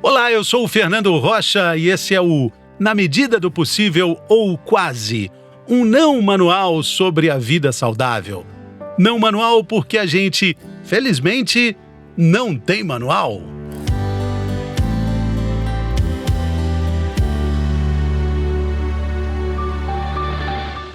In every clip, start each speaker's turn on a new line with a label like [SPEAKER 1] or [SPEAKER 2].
[SPEAKER 1] Olá, eu sou o Fernando Rocha e esse é o Na Medida do Possível ou Quase, um não manual sobre a vida saudável. Não manual porque a gente, felizmente, não tem manual.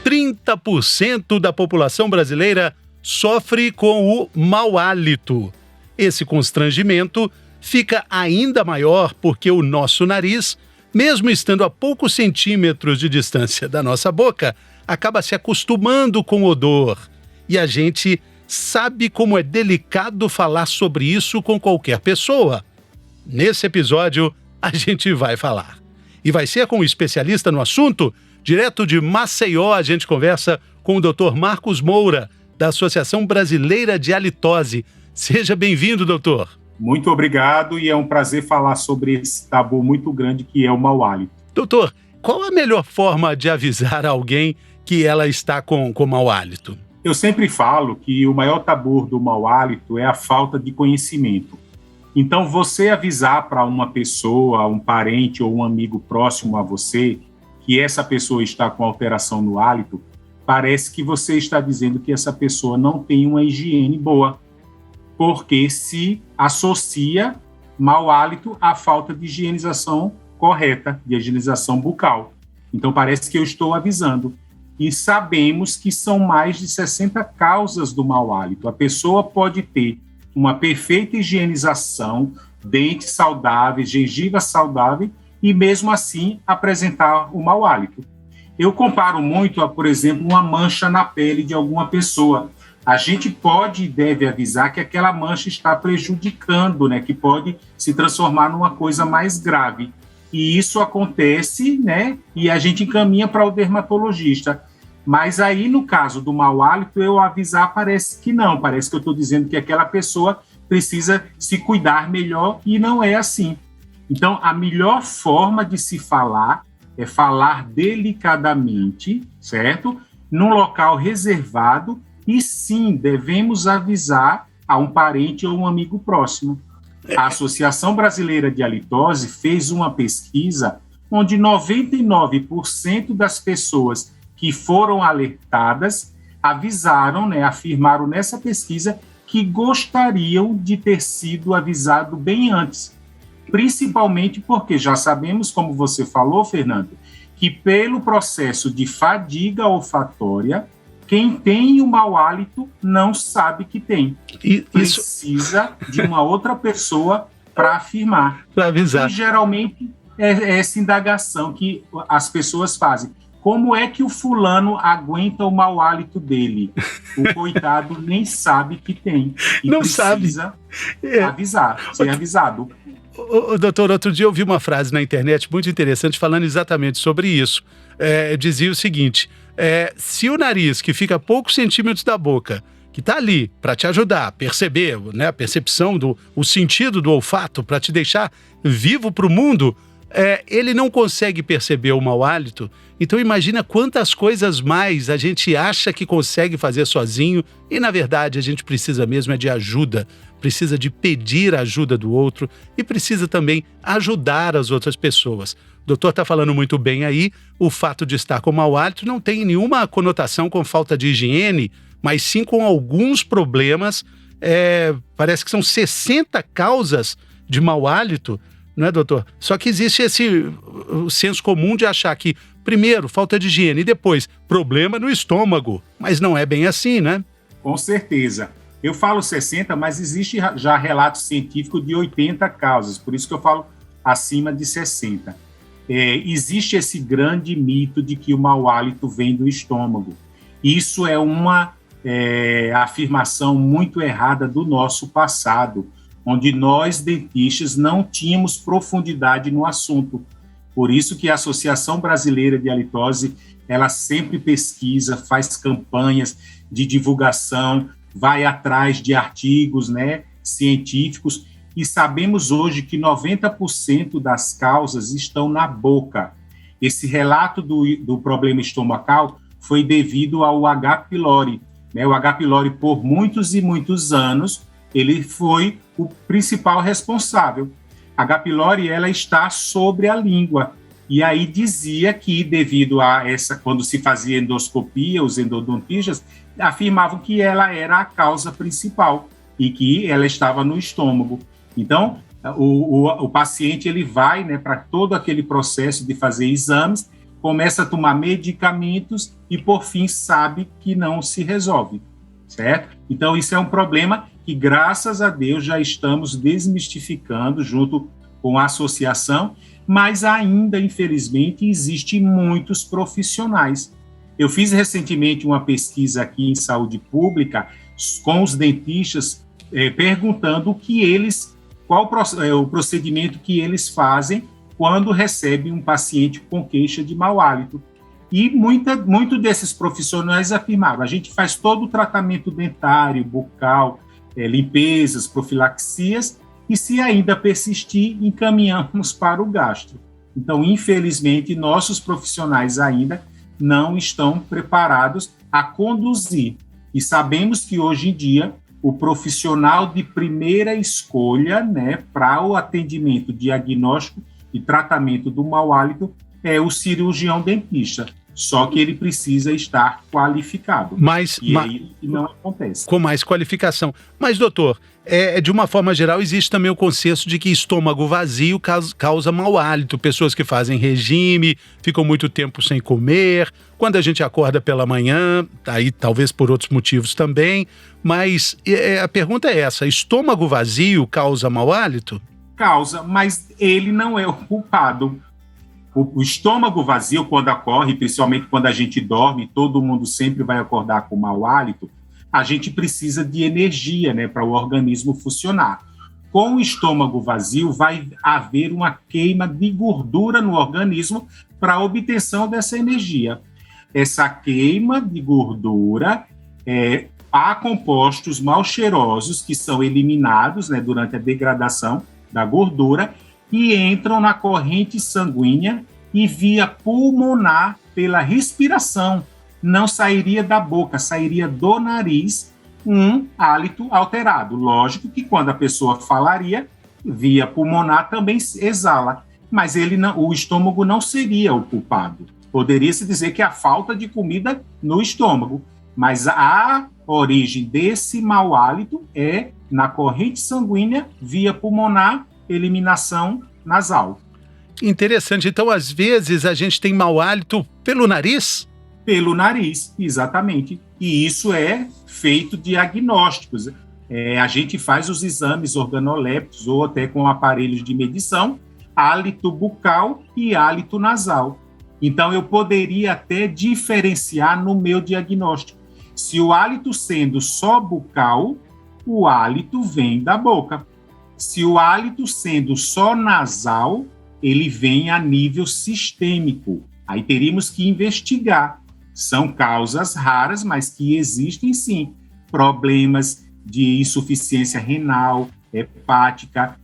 [SPEAKER 1] Trinta por cento da população brasileira sofre com o mau hálito. Esse constrangimento fica ainda maior porque o nosso nariz, mesmo estando a poucos centímetros de distância da nossa boca, acaba se acostumando com o odor. E a gente sabe como é delicado falar sobre isso com qualquer pessoa. Nesse episódio, a gente vai falar. E vai ser com um especialista no assunto. Direto de Maceió, a gente conversa com o Dr. Marcos Moura, da Associação Brasileira de Halitose. Seja bem-vindo, doutor.
[SPEAKER 2] Muito obrigado e é um prazer falar sobre esse tabu muito grande que é o mau hálito.
[SPEAKER 1] Doutor, qual a melhor forma de avisar alguém que ela está com mau hálito?
[SPEAKER 2] Eu sempre falo que o maior tabu do mau hálito é a falta de conhecimento. Então, você avisar para uma pessoa, um parente ou um amigo próximo a você, que essa pessoa está com alteração no hálito, parece que você está dizendo que essa pessoa não tem uma higiene boa, porque se associa mau hálito à falta de higienização correta, de higienização bucal. Então, parece que eu estou avisando. E sabemos que são mais de 60 causas do mau hálito. A pessoa pode ter uma perfeita higienização, dentes saudáveis, gengiva saudável, e mesmo assim apresentar o mau hálito. Eu comparo muito a, por exemplo, uma mancha na pele de alguma pessoa. A gente pode e deve avisar que aquela mancha está prejudicando, né, que pode se transformar numa coisa mais grave. E isso acontece, né, e a gente encaminha para o dermatologista. Mas aí, no caso do mau hálito, eu avisar parece que não. Parece que eu estou dizendo que aquela pessoa precisa se cuidar melhor e não é assim. Então, a melhor forma de se falar é falar delicadamente, certo? Num local reservado. E sim, devemos avisar a um parente ou um amigo próximo. A Associação Brasileira de Halitose fez uma pesquisa onde 99% das pessoas que foram alertadas avisaram, né, afirmaram nessa pesquisa que gostariam de ter sido avisado bem antes. Principalmente porque já sabemos, como você falou, Fernando, que pelo processo de fadiga olfatória, quem tem o mau hálito não sabe que tem. Precisa de uma outra pessoa para afirmar.
[SPEAKER 1] Para avisar.
[SPEAKER 2] E geralmente é essa indagação que as pessoas fazem. Como é que o fulano aguenta o mau hálito dele? O coitado nem sabe que tem. E
[SPEAKER 1] não
[SPEAKER 2] precisa
[SPEAKER 1] sabe.
[SPEAKER 2] Avisar, ser avisado.
[SPEAKER 1] Doutor, outro dia eu vi uma frase na internet muito interessante falando exatamente sobre isso. Dizia o seguinte: se o nariz, que fica a poucos centímetros da boca, que está ali para te ajudar a perceber, né, a percepção, o sentido do olfato, para te deixar vivo para o mundo, ele não consegue perceber o mau hálito, então imagina quantas coisas mais a gente acha que consegue fazer sozinho e, na verdade, a gente precisa mesmo de ajuda, precisa de pedir a ajuda do outro e precisa também ajudar as outras pessoas. O doutor está falando muito bem aí, o fato de estar com mau hálito não tem nenhuma conotação com falta de higiene, mas sim com alguns problemas. Parece que são 60 causas de mau hálito, não é, doutor? Só que existe o senso comum de achar que, primeiro, falta de higiene e depois, problema no estômago. Mas não é bem assim, né?
[SPEAKER 2] Com certeza. Eu falo 60, mas existe já relato científico de 80 causas, por isso que eu falo acima de 60. Existe esse grande mito de que o mau hálito vem do estômago. Isso é uma afirmação muito errada do nosso passado, onde nós, dentistas, não tínhamos profundidade no assunto. Por isso que a Associação Brasileira de Halitose, ela sempre pesquisa, faz campanhas de divulgação, vai atrás de artigos, né, científicos, e sabemos hoje que 90% das causas estão na boca. Esse relato do problema estomacal foi devido ao H. pylori. Né? O H. pylori, por muitos e muitos anos, ele foi o principal responsável. A H. pylori, ela está sobre a língua. E aí dizia que, devido a essa, quando se fazia endoscopia, os endodontistas afirmavam que ela era a causa principal e que ela estava no estômago. Então, o paciente ele vai, né, para todo aquele processo de fazer exames, começa a tomar medicamentos e, por fim, sabe que não se resolve, certo? Então, isso é um problema que, graças a Deus, já estamos desmistificando junto com a associação, mas ainda, infelizmente, existem muitos profissionais. Eu fiz recentemente uma pesquisa aqui em saúde pública com os dentistas, perguntando qual o procedimento que eles fazem quando recebem um paciente com queixa de mau hálito. E muito desses profissionais afirmaram: a gente faz todo o tratamento dentário, bucal, limpezas, profilaxias, e se ainda persistir, encaminhamos para o gastro. Então, infelizmente, nossos profissionais ainda não estão preparados a conduzir. E sabemos que hoje em dia o profissional de primeira escolha, né, para o atendimento, diagnóstico e tratamento do mau hálito é o cirurgião dentista. Só que ele precisa estar qualificado. Aí não acontece.
[SPEAKER 1] Com mais qualificação. Mas, doutor, de uma forma geral, existe também o consenso de que estômago vazio causa mau hálito. Pessoas que fazem regime, ficam muito tempo sem comer. Quando a gente acorda pela manhã, aí talvez por outros motivos também. Mas a pergunta é essa: estômago vazio causa mau hálito?
[SPEAKER 2] Causa, mas ele não é o culpado. O estômago vazio, quando ocorre, principalmente quando a gente dorme, todo mundo sempre vai acordar com mau hálito, a gente precisa de energia, né, para o organismo funcionar. Com o estômago vazio, vai haver uma queima de gordura no organismo para a obtenção dessa energia. Essa queima de gordura, há compostos mal cheirosos que são eliminados, né, durante a degradação da gordura, e entram na corrente sanguínea e via pulmonar pela respiração. Não sairia da boca, sairia do nariz um hálito alterado. Lógico que quando a pessoa falaria, via pulmonar também exala, mas o estômago não seria o culpado. Poderia-se dizer que é a falta de comida no estômago, mas a origem desse mau hálito é na corrente sanguínea, via pulmonar, eliminação nasal.
[SPEAKER 1] Interessante. Então, às vezes, a gente tem mau hálito pelo nariz?
[SPEAKER 2] Pelo nariz, exatamente. E isso é feito diagnósticos. A gente faz os exames organolépticos ou até com aparelhos de medição, hálito bucal e hálito nasal. Então, eu poderia até diferenciar no meu diagnóstico. Se o hálito sendo só bucal, o hálito vem da boca. Se o hálito sendo só nasal, ele vem a nível sistêmico. Aí teríamos que investigar. São causas raras, mas que existem sim. Problemas de insuficiência renal, hepática,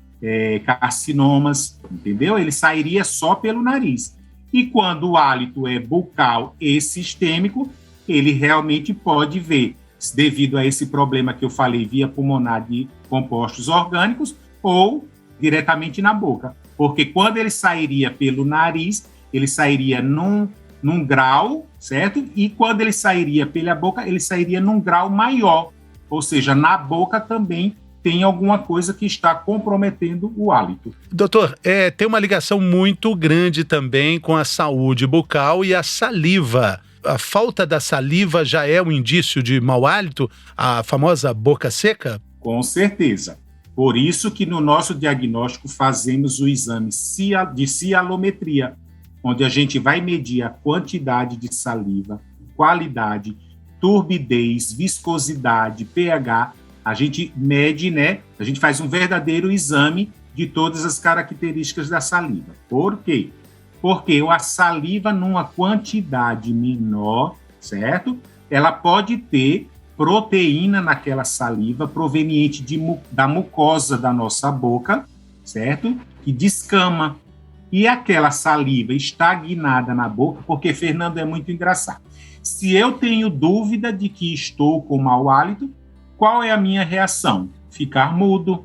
[SPEAKER 2] carcinomas, entendeu? Ele sairia só pelo nariz. E quando o hálito é bucal e sistêmico, ele realmente pode ver, devido a esse problema que eu falei, via pulmonar de compostos orgânicos, ou diretamente na boca. Porque quando ele sairia pelo nariz, ele sairia num grau, certo? E quando ele sairia pela boca, ele sairia num grau maior. Ou seja, na boca também tem alguma coisa que está comprometendo o hálito.
[SPEAKER 1] Doutor, tem uma ligação muito grande também com a saúde bucal e a saliva. A falta da saliva já é um indício de mau hálito? A famosa boca seca?
[SPEAKER 2] Com certeza. Por isso que no nosso diagnóstico fazemos o exame de cialometria, onde a gente vai medir a quantidade de saliva, qualidade, turbidez, viscosidade, pH. A gente mede, né? A gente faz um verdadeiro exame de todas as características da saliva. Por quê? Porque a saliva, numa quantidade menor, certo? Ela pode ter proteína naquela saliva proveniente da mucosa da nossa boca, certo? Que descama. E aquela saliva estagnada na boca, porque, Fernando, é muito engraçado. Se eu tenho dúvida de que estou com mau hálito, qual é a minha reação? Ficar mudo.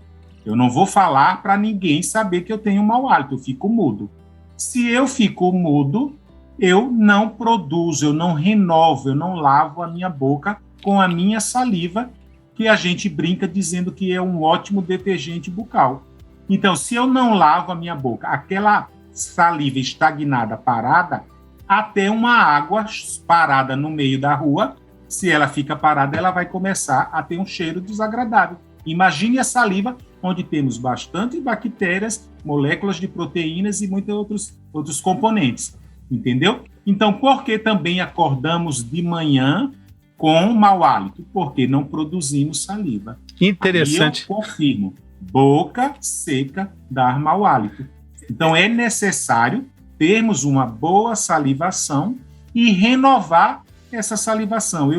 [SPEAKER 2] Eu não vou falar para ninguém saber que eu tenho mau hálito, eu fico mudo. Se eu fico mudo, eu não produzo, eu não renovo, eu não lavo a minha boca com a minha saliva, que a gente brinca dizendo que é um ótimo detergente bucal. Então, se eu não lavo a minha boca, aquela saliva estagnada, parada, até uma água parada no meio da rua, se ela fica parada, ela vai começar a ter um cheiro desagradável. Imagine a saliva, onde temos bastante bactérias, moléculas de proteínas e muitos outros componentes. Entendeu? Então, por que também acordamos de manhã com mau hálito? Porque não produzimos saliva.
[SPEAKER 1] Interessante.
[SPEAKER 2] Aí eu confirmo. Boca seca dá mau hálito. Então, é necessário termos uma boa salivação e renovar essa salivação.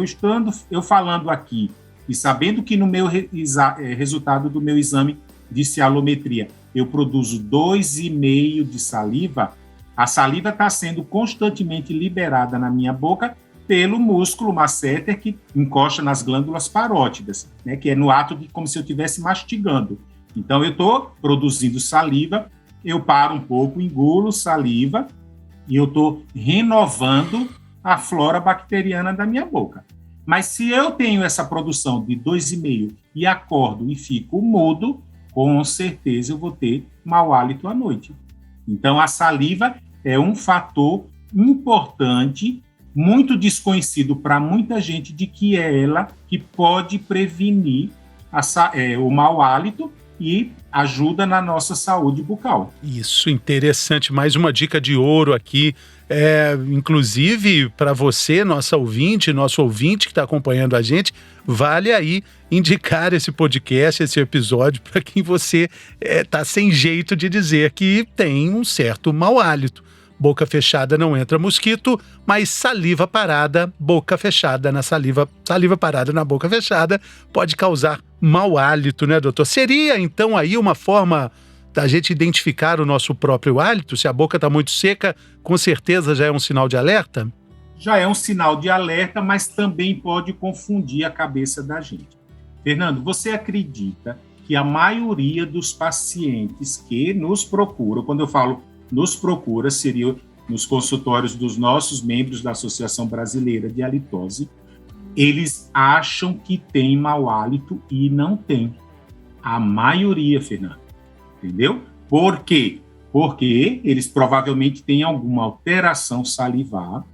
[SPEAKER 2] Eu falando aqui e sabendo que no meu resultado do meu exame de cialometria eu produzo 2,5 de saliva, a saliva está sendo constantemente liberada na minha boca pelo músculo masseter que encosta nas glândulas parótidas, né, que é no ato de como se eu estivesse mastigando. Então, eu estou produzindo saliva, eu paro um pouco, engulo saliva e eu estou renovando a flora bacteriana da minha boca. Mas se eu tenho essa produção de 2,5 e acordo e fico mudo, com certeza eu vou ter mau hálito à noite. Então, a saliva é um fator importante, muito desconhecido para muita gente, de que é ela que pode prevenir o mau hálito e ajuda na nossa saúde bucal.
[SPEAKER 1] Isso, interessante. Mais uma dica de ouro aqui. Inclusive, para você, nosso ouvinte que está acompanhando a gente, vale aí indicar esse podcast, esse episódio, para quem você está sem jeito de dizer que tem um certo mau hálito. Boca fechada não entra mosquito, mas saliva parada, boca fechada na saliva parada na boca fechada pode causar mau hálito, né, doutor? Seria, então, aí uma forma da gente identificar o nosso próprio hálito? Se a boca está muito seca, com certeza já é um sinal de alerta?
[SPEAKER 2] Já é um sinal de alerta, mas também pode confundir a cabeça da gente. Fernando, você acredita que a maioria dos pacientes que nos procuram, quando eu falo nos procura, seria nos consultórios dos nossos membros da Associação Brasileira de Halitose, eles acham que tem mau hálito e não tem. A maioria, Fernando. Entendeu? Por quê? Porque eles provavelmente têm alguma alteração salivar.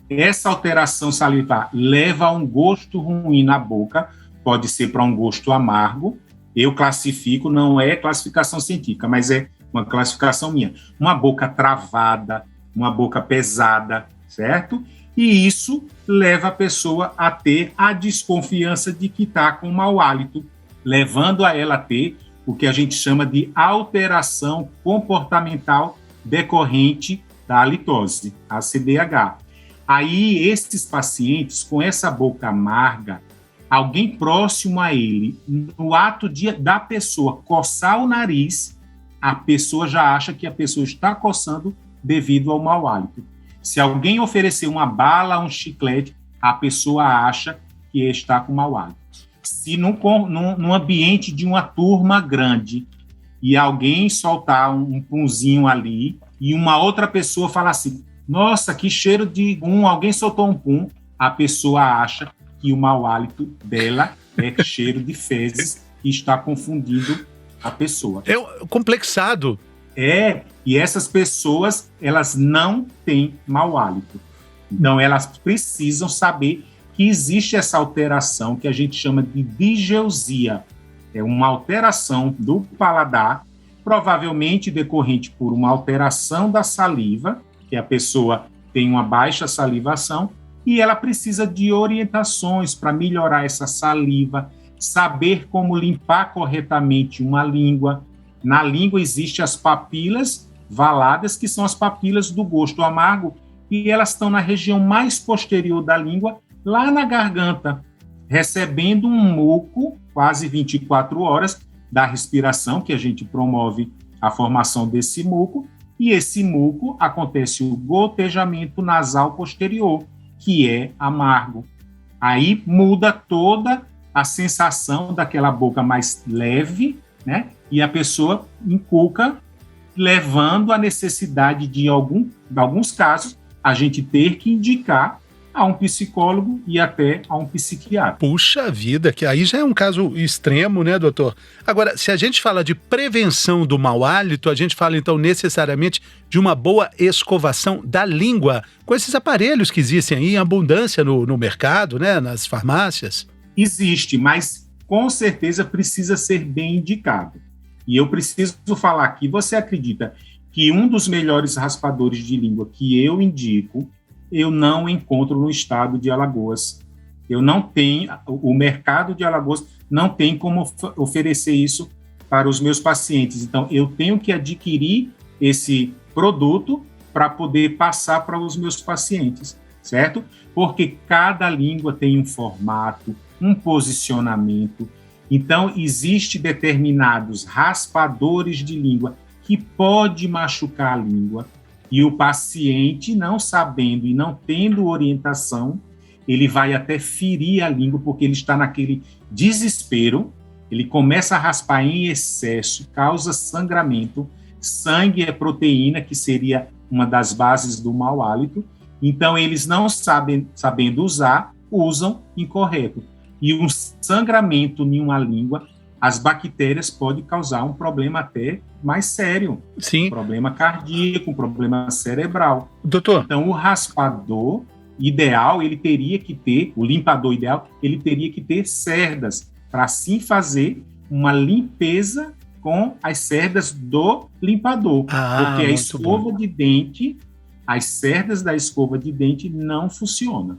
[SPEAKER 2] Essa alteração salivar leva a um gosto ruim na boca, pode ser para um gosto amargo. Eu classifico, não é classificação científica, mas é uma classificação minha. Uma boca travada, uma boca pesada, certo? E isso leva a pessoa a ter a desconfiança de que está com mau hálito, levando a ela a ter o que a gente chama de alteração comportamental decorrente da halitose, a CDH. Aí, esses pacientes, com essa boca amarga, alguém próximo a ele, no ato da pessoa coçar o nariz, a pessoa já acha que a pessoa está coçando devido ao mau hálito. Se alguém oferecer uma bala, um chiclete, a pessoa acha que está com mau hálito. Se num ambiente de uma turma grande e alguém soltar um punzinho ali e uma outra pessoa falar assim, nossa, que cheiro de alguém soltou um pum, a pessoa acha que o mau hálito dela é cheiro de fezes e está confundindo a pessoa.
[SPEAKER 1] É complexado.
[SPEAKER 2] E essas pessoas, elas não têm mau hálito. Então, elas precisam saber que existe essa alteração que a gente chama de digeusia. É uma alteração do paladar, provavelmente decorrente por uma alteração da saliva, que a pessoa tem uma baixa salivação, e ela precisa de orientações para melhorar essa saliva, saber como limpar corretamente uma língua. Na língua existem as papilas valadas, que são as papilas do gosto amargo, e elas estão na região mais posterior da língua, lá na garganta, recebendo um muco, quase 24 horas, da respiração, que a gente promove a formação desse muco, e esse muco acontece o gotejamento nasal posterior, que é amargo. Aí muda toda a sensação daquela boca mais leve, né? e a pessoa inculca, levando à necessidade de alguns casos, a gente ter que indicar a um psicólogo e até a um psiquiatra.
[SPEAKER 1] Puxa vida, que aí já é um caso extremo, né, doutor? Agora, se a gente fala de prevenção do mau hálito, a gente fala então necessariamente de uma boa escovação da língua, com esses aparelhos que existem aí em abundância no mercado, né, nas farmácias.
[SPEAKER 2] Existe, mas com certeza precisa ser bem indicado. E eu preciso falar aqui, você acredita que um dos melhores raspadores de língua que eu indico, eu não encontro no estado de Alagoas. Eu não tenho, o mercado de Alagoas não tem como oferecer isso para os meus pacientes. Então, eu tenho que adquirir esse produto para poder passar para os meus pacientes, certo? Porque cada língua tem um formato, um posicionamento. Então, existe determinados raspadores de língua que pode machucar a língua, e o paciente, não sabendo e não tendo orientação, ele vai até ferir a língua, porque ele está naquele desespero, ele começa a raspar em excesso, causa sangramento. Sangue é proteína, que seria uma das bases do mau hálito. Então, eles não sabendo usar, usam incorreto. E um sangramento em uma língua, as bactérias podem causar um problema até mais sério.
[SPEAKER 1] Sim.
[SPEAKER 2] Um problema cardíaco, um problema cerebral.
[SPEAKER 1] Doutor.
[SPEAKER 2] Então, o raspador ideal, ele teria que ter, o limpador ideal, ele teria que ter cerdas, para assim fazer uma limpeza com as cerdas do limpador. Porque a escova de dente, as cerdas da escova de dente não funcionam.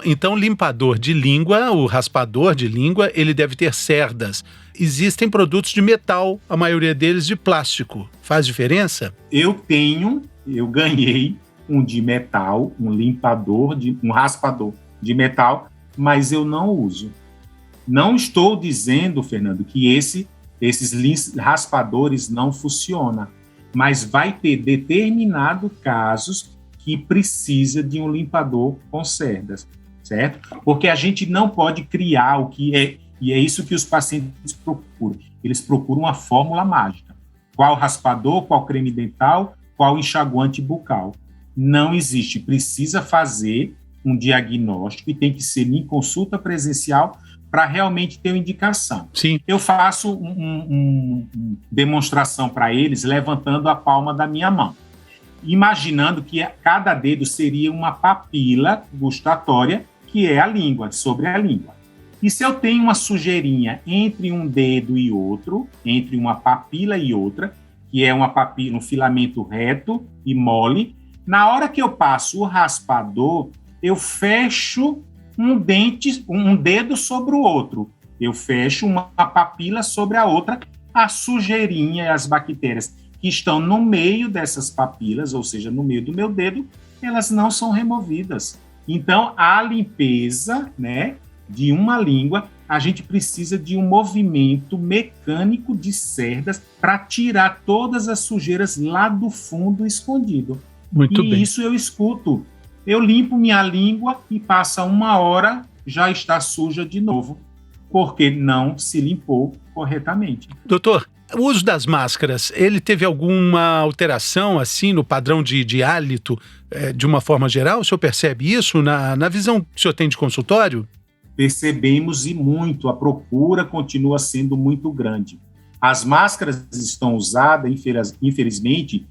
[SPEAKER 1] Então, limpador de língua, o raspador de língua, ele deve ter cerdas. Existem produtos de metal, a maioria deles de plástico. Faz diferença?
[SPEAKER 2] Eu ganhei um de metal, um raspador de metal, mas eu não uso. Não estou dizendo, Fernando, que esses raspadores não funcionam, mas vai ter determinados casos que precisa de um limpador com cerdas, certo? Porque a gente não pode criar o que é, e é isso que os pacientes procuram. Eles procuram uma fórmula mágica. Qual raspador, qual creme dental, qual enxaguante bucal. Não existe. Precisa fazer um diagnóstico e tem que ser em consulta presencial para realmente ter uma indicação.
[SPEAKER 1] Sim.
[SPEAKER 2] Eu faço uma demonstração para eles levantando a palma da minha mão, imaginando que cada dedo seria uma papila gustatória, que é a língua, sobre a língua. E se eu tenho uma sujeirinha entre um dedo e outro, entre uma papila e outra, que é uma papila, um filamento reto e mole, na hora que eu passo o raspador, eu fecho um dedo sobre o outro. Eu fecho uma papila sobre a outra, a sujeirinha e as bactérias que estão no meio dessas papilas, ou seja, no meio do meu dedo, elas não são removidas. Então, a limpeza, né, de uma língua, a gente precisa de um movimento mecânico de cerdas para tirar todas as sujeiras lá do fundo escondido.
[SPEAKER 1] Muito bem.
[SPEAKER 2] E isso eu escuto. Eu limpo minha língua e passa 1 hora, já está suja de novo, porque não se limpou corretamente.
[SPEAKER 1] Doutor, o uso das máscaras, ele teve alguma alteração assim no padrão de hálito de uma forma geral? O senhor percebe isso na visão que o senhor tem de consultório?
[SPEAKER 2] Percebemos e muito, a procura continua sendo muito grande. As máscaras estão usadas, infelizmente,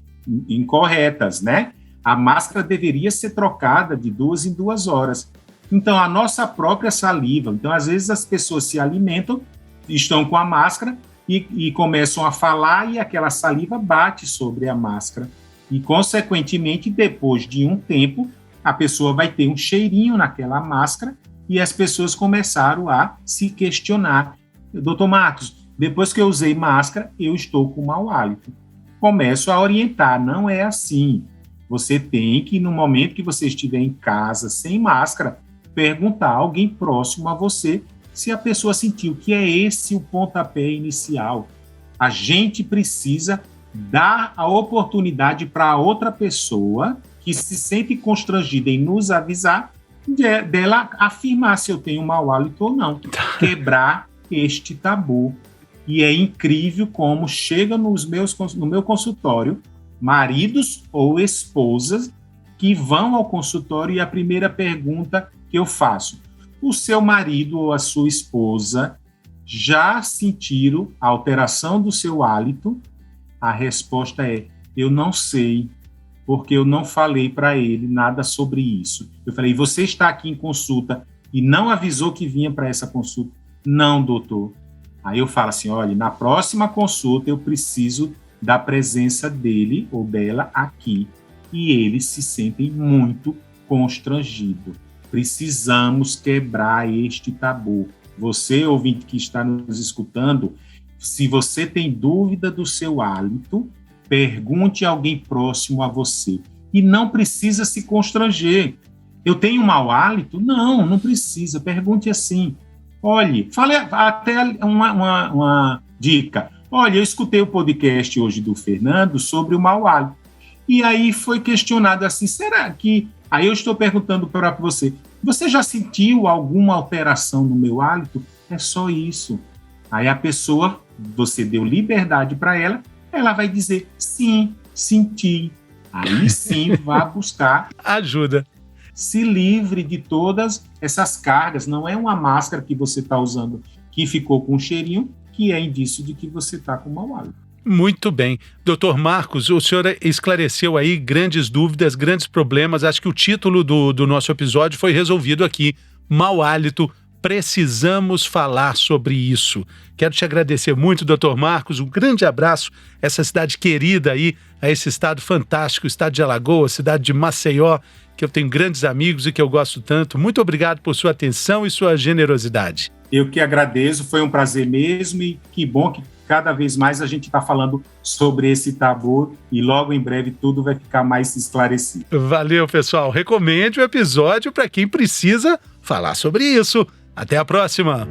[SPEAKER 2] incorretas, né? A máscara deveria ser trocada de 2 em 2 horas. Então, a nossa própria saliva. Então, às vezes, as pessoas se alimentam, estão com a máscara e começam a falar e aquela saliva bate sobre a máscara. E, consequentemente, depois de um tempo, a pessoa vai ter um cheirinho naquela máscara e as pessoas começaram a se questionar. Doutor Marcos, depois que eu usei máscara, eu estou com mau hálito. Começo a orientar, não é assim. Você tem que, no momento que você estiver em casa, sem máscara, perguntar a alguém próximo a você se a pessoa sentiu que é esse o pontapé inicial. A gente precisa dar a oportunidade para a outra pessoa que se sente constrangida em nos avisar, dela afirmar se eu tenho mau hálito ou não. Quebrar este tabu. E é incrível como chega no meu consultório maridos ou esposas que vão ao consultório e a primeira pergunta que eu faço: o seu marido ou a sua esposa já sentiram a alteração do seu hálito? A resposta é: eu não sei, porque eu não falei para ele nada sobre isso. Eu falei: você está aqui em consulta e não avisou que vinha para essa consulta? Não, doutor. Aí eu falo assim: olha, na próxima consulta eu preciso da presença dele ou dela aqui. E eles se sentem muito constrangidos. Precisamos quebrar este tabu. Você, ouvinte que está nos escutando, se você tem dúvida do seu hálito, pergunte a alguém próximo a você. E não precisa se constranger. Eu tenho mau hálito? Não, não precisa. Pergunte assim. Olhe, fale até uma dica. Olha, eu escutei o podcast hoje do Fernando sobre o mau hálito. E aí foi questionado assim, será que... Aí eu estou perguntando para você, você já sentiu alguma alteração no meu hálito? É só isso. Aí a pessoa, você deu liberdade para ela, ela vai dizer, sim, senti. Aí sim, vá buscar
[SPEAKER 1] ajuda.
[SPEAKER 2] Se livre de todas essas cargas. Não é uma máscara que você está usando que ficou com um cheirinho, que é indício de que você está com mau hálito.
[SPEAKER 1] Muito bem. Doutor Marcos, o senhor esclareceu aí grandes dúvidas, grandes problemas. Acho que o título do nosso episódio foi resolvido aqui. Mau hálito, precisamos falar sobre isso. Quero te agradecer muito, doutor Marcos. Um grande abraço a essa cidade querida aí, a esse estado fantástico, o estado de Alagoas, cidade de Maceió, que eu tenho grandes amigos e que eu gosto tanto. Muito obrigado por sua atenção e sua generosidade.
[SPEAKER 2] Eu que agradeço, foi um prazer mesmo e que bom que cada vez mais a gente está falando sobre esse tabu e logo em breve tudo vai ficar mais esclarecido.
[SPEAKER 1] Valeu, pessoal. Recomende o episódio para quem precisa falar sobre isso. Até a próxima!